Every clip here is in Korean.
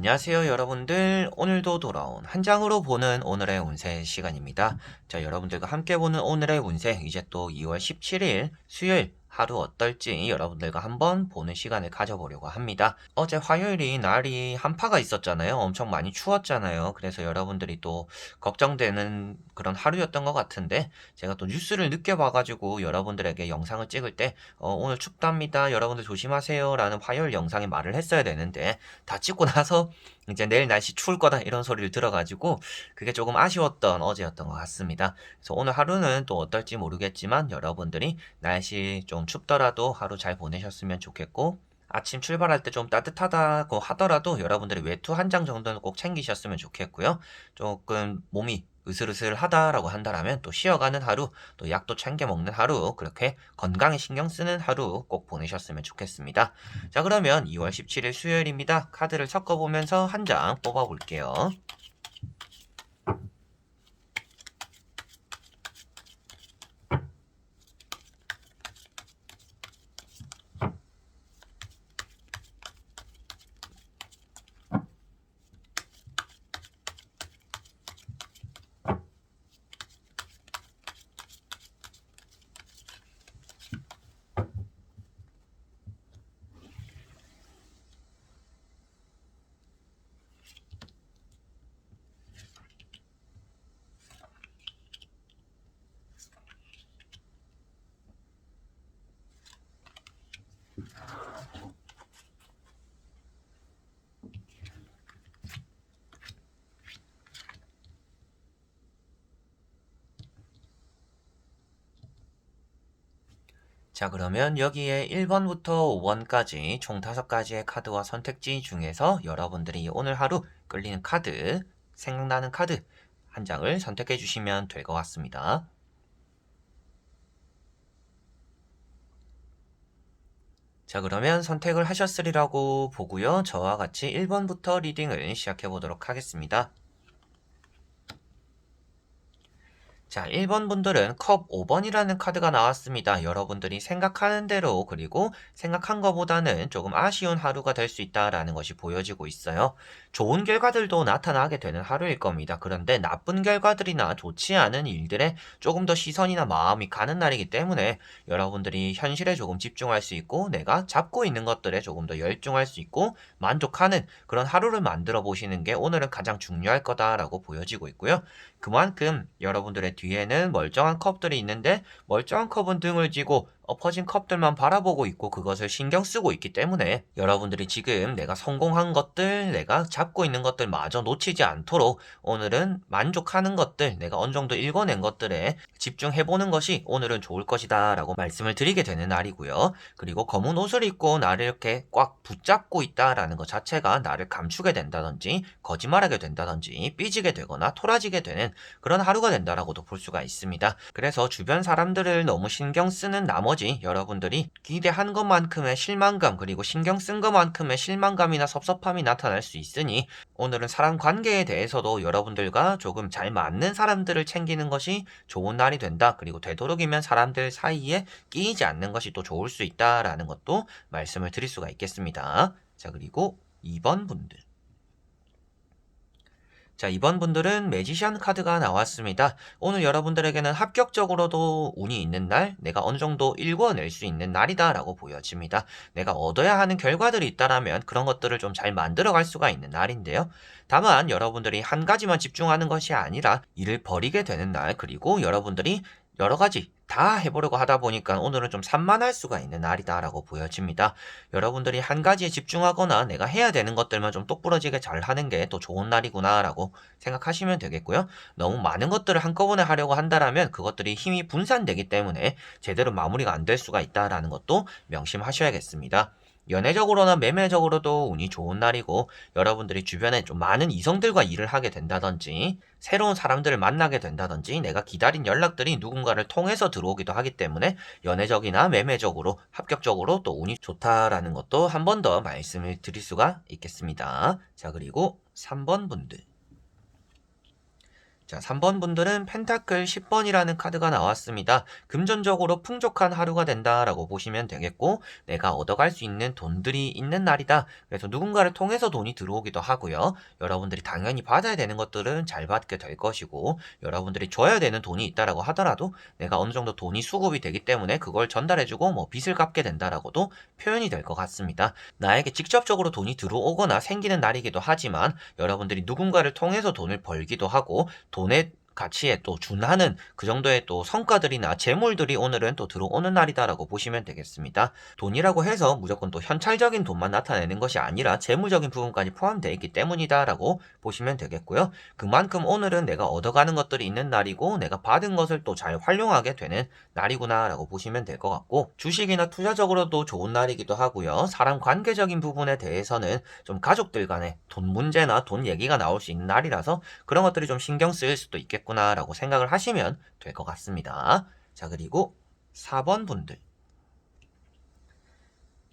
안녕하세요, 여러분들. 오늘도 돌아온 한 장으로 보는 오늘의 운세 시간입니다. 자, 여러분들과 함께 보는 오늘의 운세, 이제 또 2월 17일 수요일 하루 어떨지 여러분들과 한번 보는 시간을 가져보려고 합니다. 어제 화요일이 날이 한파가 있었잖아요. 엄청 많이 추웠잖아요. 그래서 여러분들이 또 걱정되는 그런 하루였던 것 같은데, 제가 또 뉴스를 늦게 봐가지고 여러분들에게 영상을 찍을 때, 오늘 춥답니다. 여러분들 조심하세요. 라는 화요일 영상에 말을 했어야 되는데, 다 찍고 나서 이제 내일 날씨 추울 거다 이런 소리를 들어가지고 그게 조금 아쉬웠던 어제였던 것 같습니다. 그래서 오늘 하루는 또 어떨지 모르겠지만 여러분들이 날씨 좀 춥더라도 하루 잘 보내셨으면 좋겠고, 아침 출발할 때 좀 따뜻하다고 하더라도 여러분들이 외투 한 장 정도는 꼭 챙기셨으면 좋겠고요. 조금 몸이 으슬으슬하다라고 한다라면 또 쉬어가는 하루, 또 약도 챙겨 먹는 하루, 그렇게 건강에 신경 쓰는 하루 꼭 보내셨으면 좋겠습니다. 자, 그러면 2월 17일 수요일입니다. 카드를 섞어보면서 한 장 뽑아볼게요. 자, 그러면 여기에 1번부터 5번까지 총 5가지의 카드와 선택지 중에서 여러분들이 오늘 하루 끌리는 카드, 생각나는 카드 한 장을 선택해 주시면 될 것 같습니다. 자, 그러면 선택을 하셨으리라고 보고요. 저와 같이 1번부터 리딩을 시작해 보도록 하겠습니다. 자, 1번 분들은 컵 5번이라는 카드가 나왔습니다. 여러분들이 생각하는 대로, 그리고 생각한 것보다는 조금 아쉬운 하루가 될 수 있다라는 것이 보여지고 있어요. 좋은 결과들도 나타나게 되는 하루일 겁니다. 그런데 나쁜 결과들이나 좋지 않은 일들에 조금 더 시선이나 마음이 가는 날이기 때문에 여러분들이 현실에 조금 집중할 수 있고, 내가 잡고 있는 것들에 조금 더 열중할 수 있고 만족하는 그런 하루를 만들어 보시는 게 오늘은 가장 중요할 거다라고 보여지고 있고요. 그만큼 여러분들의 뒤에는 멀쩡한 컵들이 있는데, 멀쩡한 컵은 등을 지고 엎어진 컵들만 바라보고 있고 그것을 신경 쓰고 있기 때문에 여러분들이 지금 내가 성공한 것들, 내가 잡고 있는 것들 마저 놓치지 않도록 오늘은 만족하는 것들, 내가 어느 정도 읽어낸 것들에 집중해보는 것이 오늘은 좋을 것이다 라고 말씀을 드리게 되는 날이고요. 그리고 검은 옷을 입고 나를 이렇게 꽉 붙잡고 있다라는 것 자체가 나를 감추게 된다든지 거짓말하게 된다든지 삐지게 되거나 토라지게 되는 그런 하루가 된다라고도 볼 수가 있습니다. 그래서 주변 사람들을 너무 신경 쓰는 나머지 여러분들이 기대한 것만큼의 실망감, 그리고 신경 쓴 것만큼의 실망감이나 섭섭함이 나타날 수 있으니 오늘은 사람 관계에 대해서도 여러분들과 조금 잘 맞는 사람들을 챙기는 것이 좋은 날이 된다. 그리고 되도록이면 사람들 사이에 끼이지 않는 것이 또 좋을 수 있다라는 것도 말씀을 드릴 수가 있겠습니다. 자, 그리고 2번 분들. 자, 이번 분들은 매지션 카드가 나왔습니다. 오늘 여러분들에게는 합격적으로도 운이 있는 날, 내가 어느 정도 읽어낼 수 있는 날이다 라고 보여집니다. 내가 얻어야 하는 결과들이 있다라면 그런 것들을 좀 잘 만들어갈 수가 있는 날인데요. 다만 여러분들이 한 가지만 집중하는 것이 아니라 일을 버리게 되는 날, 그리고 여러분들이 여러 가지 다 해보려고 하다 보니까 오늘은 좀 산만할 수가 있는 날이다라고 보여집니다. 여러분들이 한 가지에 집중하거나 내가 해야 되는 것들만 좀 똑부러지게 잘 하는 게 또 좋은 날이구나라고 생각하시면 되겠고요. 너무 많은 것들을 한꺼번에 하려고 한다라면 그것들이 힘이 분산되기 때문에 제대로 마무리가 안 될 수가 있다라는 것도 명심하셔야겠습니다. 연애적으로나 매매적으로도 운이 좋은 날이고, 여러분들이 주변에 좀 많은 이성들과 일을 하게 된다든지 새로운 사람들을 만나게 된다든지 내가 기다린 연락들이 누군가를 통해서 들어오기도 하기 때문에 연애적이나 매매적으로 합격적으로 또 운이 좋다라는 것도 한 번 더 말씀을 드릴 수가 있겠습니다. 자, 그리고 3번 분들. 자, 3번 분들은 펜타클 10번이라는 카드가 나왔습니다. 금전적으로 풍족한 하루가 된다라고 보시면 되겠고, 내가 얻어갈 수 있는 돈들이 있는 날이다. 그래서 누군가를 통해서 돈이 들어오기도 하고요. 여러분들이 당연히 받아야 되는 것들은 잘 받게 될 것이고, 여러분들이 줘야 되는 돈이 있다라고 하더라도 내가 어느 정도 돈이 수급이 되기 때문에 그걸 전달해주고 뭐 빚을 갚게 된다라고도 표현이 될 것 같습니다. 나에게 직접적으로 돈이 들어오거나 생기는 날이기도 하지만 여러분들이 누군가를 통해서 돈을 벌기도 하고 돈의 가치에 또 준하는 그 정도의 또 성과들이나 재물들이 오늘은 또 들어오는 날이다라고 보시면 되겠습니다. 돈이라고 해서 무조건 또 현찰적인 돈만 나타내는 것이 아니라 재물적인 부분까지 포함되어 있기 때문이다라고 보시면 되겠고요. 그만큼 오늘은 내가 얻어가는 것들이 있는 날이고 내가 받은 것을 또 잘 활용하게 되는 날이구나라고 보시면 될 것 같고, 주식이나 투자적으로도 좋은 날이기도 하고요. 사람 관계적인 부분에 대해서는 좀 가족들 간에 돈 문제나 돈 얘기가 나올 수 있는 날이라서 그런 것들이 좀 신경 쓰일 수도 있겠구나라고 생각을 하시면 될 것 같습니다. 자, 그리고 4번 분들.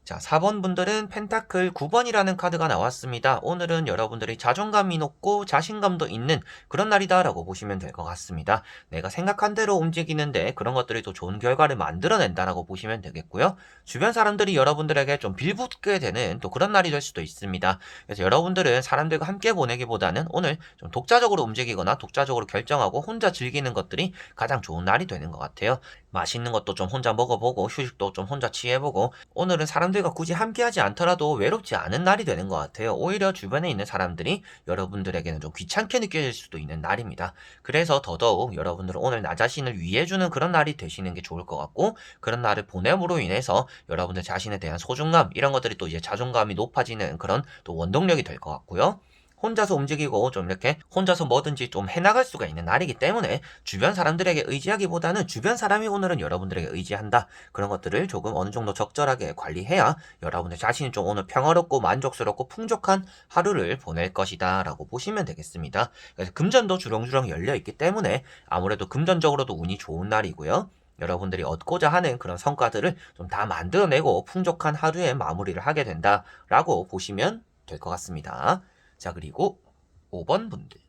자, 4번 분들은 펜타클 9번이라는 카드가 나왔습니다. 오늘은 여러분들이 자존감이 높고 자신감도 있는 그런 날이다라고 보시면 될 것 같습니다. 내가 생각한 대로 움직이는데 그런 것들이 또 좋은 결과를 만들어낸다라고 보시면 되겠고요. 주변 사람들이 여러분들에게 좀 빌붙게 되는 또 그런 날이 될 수도 있습니다. 그래서 여러분들은 사람들과 함께 보내기보다는 오늘 좀 독자적으로 움직이거나 독자적으로 결정하고 혼자 즐기는 것들이 가장 좋은 날이 되는 것 같아요. 맛있는 것도 좀 혼자 먹어보고 휴식도 좀 혼자 취해보고, 오늘은 사람들과 굳이 함께하지 않더라도 외롭지 않은 날이 되는 것 같아요. 오히려 주변에 있는 사람들이 여러분들에게는 좀 귀찮게 느껴질 수도 있는 날입니다. 그래서 더더욱 여러분들은 오늘 나 자신을 위해주는 그런 날이 되시는 게 좋을 것 같고, 그런 날을 보냄으로 인해서 여러분들 자신에 대한 소중감 이런 것들이 또 이제 자존감이 높아지는 그런 또 원동력이 될 것 같고요. 혼자서 움직이고 좀 이렇게 혼자서 뭐든지 좀 해나갈 수가 있는 날이기 때문에 주변 사람들에게 의지하기보다는 주변 사람이 오늘은 여러분들에게 의지한다. 그런 것들을 조금 어느 정도 적절하게 관리해야 여러분들 자신이 좀 오늘 평화롭고 만족스럽고 풍족한 하루를 보낼 것이다 라고 보시면 되겠습니다. 그래서 금전도 주렁주렁 열려 있기 때문에 아무래도 금전적으로도 운이 좋은 날이고요. 여러분들이 얻고자 하는 그런 성과들을 좀 다 만들어내고 풍족한 하루의 마무리를 하게 된다라고 보시면 될 것 같습니다. 자, 그리고 5번 분들.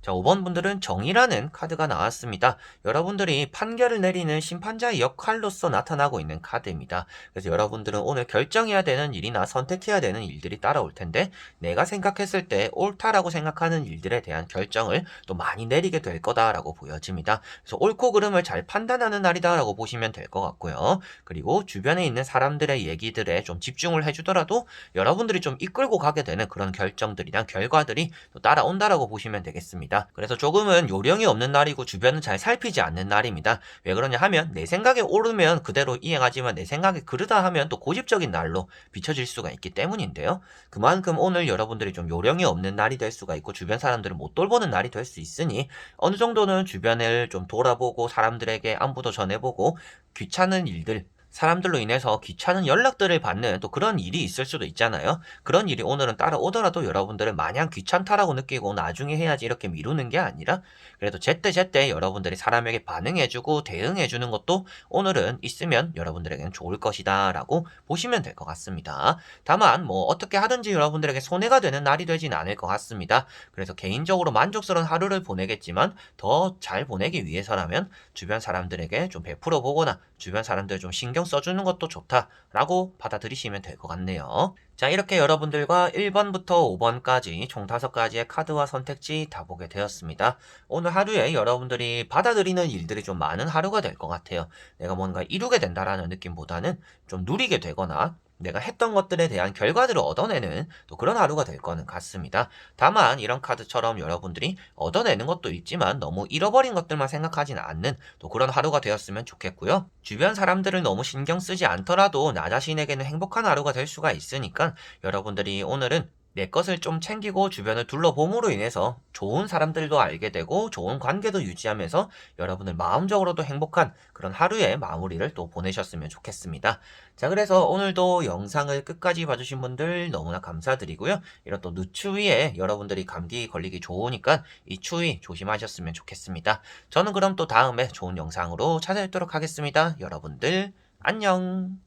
자, 5번 분들은 정의라는 카드가 나왔습니다. 여러분들이 판결을 내리는 심판자의 역할로서 나타나고 있는 카드입니다. 그래서 여러분들은 오늘 결정해야 되는 일이나 선택해야 되는 일들이 따라올 텐데, 내가 생각했을 때 옳다라고 생각하는 일들에 대한 결정을 또 많이 내리게 될 거다라고 보여집니다. 그래서 옳고 그름을 잘 판단하는 날이다라고 보시면 될 것 같고요. 그리고 주변에 있는 사람들의 얘기들에 좀 집중을 해주더라도 여러분들이 좀 이끌고 가게 되는 그런 결정들이나 결과들이 또 따라온다라고 보시면 되겠습니다. 그래서 조금은 요령이 없는 날이고 주변은 잘 살피지 않는 날입니다. 왜 그러냐 하면 내 생각에 옳으면 그대로 이행하지만 내 생각에 그르다 하면 또 고집적인 날로 비춰질 수가 있기 때문인데요. 그만큼 오늘 여러분들이 좀 요령이 없는 날이 될 수가 있고 주변 사람들을 못 돌보는 날이 될 수 있으니 어느 정도는 주변을 좀 돌아보고 사람들에게 안부도 전해보고, 귀찮은 일들, 사람들로 인해서 귀찮은 연락들을 받는 또 그런 일이 있을 수도 있잖아요. 그런 일이 오늘은 따라오더라도 여러분들은 마냥 귀찮다라고 느끼고 나중에 해야지 이렇게 미루는 게 아니라, 그래도 제때제때 여러분들이 사람에게 반응해주고 대응해주는 것도 오늘은 있으면 여러분들에게는 좋을 것이다 라고 보시면 될 것 같습니다. 다만 뭐 어떻게 하든지 여러분들에게 손해가 되는 날이 되진 않을 것 같습니다. 그래서 개인적으로 만족스러운 하루를 보내겠지만 더 잘 보내기 위해서라면 주변 사람들에게 좀 베풀어 보거나 주변 사람들 좀 신경 써주는 것도 좋다라고 받아들이시면 될 것 같네요. 자, 이렇게 여러분들과 1번부터 5번까지 총 5가지의 카드와 선택지 다 보게 되었습니다. 오늘 하루에 여러분들이 받아들이는 일들이 좀 많은 하루가 될 것 같아요. 내가 뭔가 이루게 된다라는 느낌보다는 좀 누리게 되거나 내가 했던 것들에 대한 결과들을 얻어내는 또 그런 하루가 될 거는 같습니다. 다만 이런 카드처럼 여러분들이 얻어내는 것도 있지만 너무 잃어버린 것들만 생각하진 않는 또 그런 하루가 되었으면 좋겠고요. 주변 사람들을 너무 신경 쓰지 않더라도 나 자신에게는 행복한 하루가 될 수가 있으니까 여러분들이 오늘은 내 것을 좀 챙기고 주변을 둘러봄으로 인해서 좋은 사람들도 알게 되고 좋은 관계도 유지하면서 여러분을 마음적으로도 행복한 그런 하루의 마무리를 또 보내셨으면 좋겠습니다. 자, 그래서 오늘도 영상을 끝까지 봐주신 분들 너무나 감사드리고요. 이런 또 늦추위에 여러분들이 감기 걸리기 좋으니까 이 추위 조심하셨으면 좋겠습니다. 저는 그럼 또 다음에 좋은 영상으로 찾아뵙도록 하겠습니다. 여러분들 안녕.